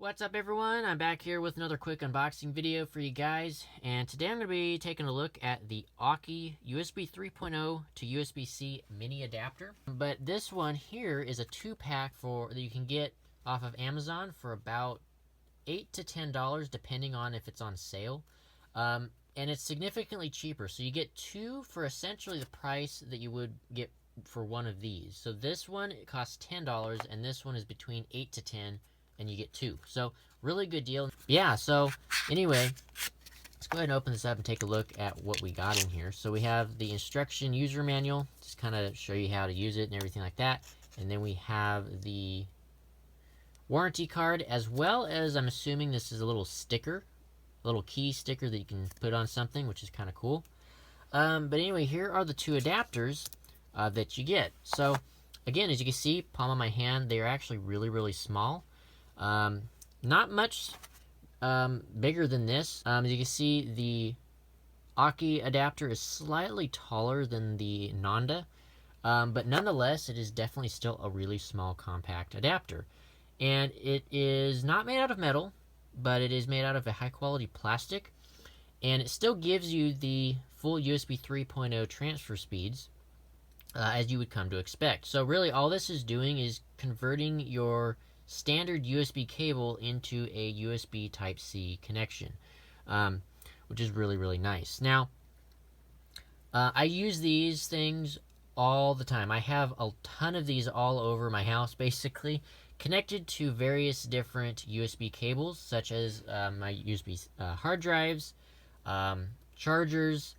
What's up everyone? I'm back here with another quick unboxing video for you guys, and today I'm going to be taking a look at the Aukey USB 3.0 to USB-C mini adapter. But this one here is a 2-pack that you can get off of Amazon for about $8 to $10 depending on if it's on sale. And it's significantly cheaper, so you get two for essentially the price that you would get for one of these. So this one, it costs $10 and this one is between $8 to $10 and you get two. So really good deal. Yeah, so anyway, let's go ahead and open this up and take a look at what we got in here. So we have the instruction user manual, just kind of show you how to use it and everything like that. And then we have the warranty card, as well as, I'm assuming this is a little sticker, a little key sticker that you can put on something, which is kind of cool. But anyway, here are the two adapters that you get. So again, as you can see, palm of my hand, they are actually really small. Not much bigger than this. As you can see, the Aukey adapter is slightly taller than the Nanda, but nonetheless, it is definitely still a really small compact adapter. And it is not made out of metal, but it is made out of a high quality plastic, and it still gives you the full USB 3.0 transfer speeds, as you would come to expect. So really all this is doing is converting your standard USB cable into a USB Type-C connection, which is really nice. Now, I use these things all the time. I have a ton of these all over my house, basically, connected to various different USB cables, such as my USB hard drives, chargers,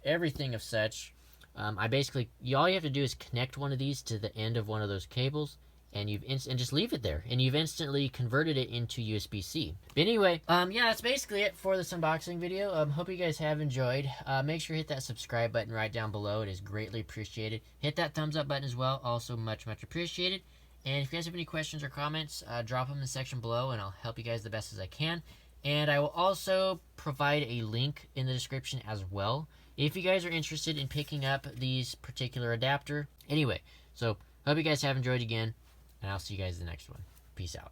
everything of such. All you have to do is connect one of these to the end of one of those cables, and and just leave it there, and you've instantly converted it into USB-C. But anyway, yeah, that's basically it for this unboxing video. Hope you guys have enjoyed. Make sure to hit that subscribe button right down below. It is greatly appreciated. Hit that thumbs up button as well, also much appreciated. And if you guys have any questions or comments, drop them in the section below, and I'll help you guys the best as I can. And I will also provide a link in the description as well, if you guys are interested in picking up these particular adapter. Anyway, so hope you guys have enjoyed again, and I'll see you guys in the next one. Peace out.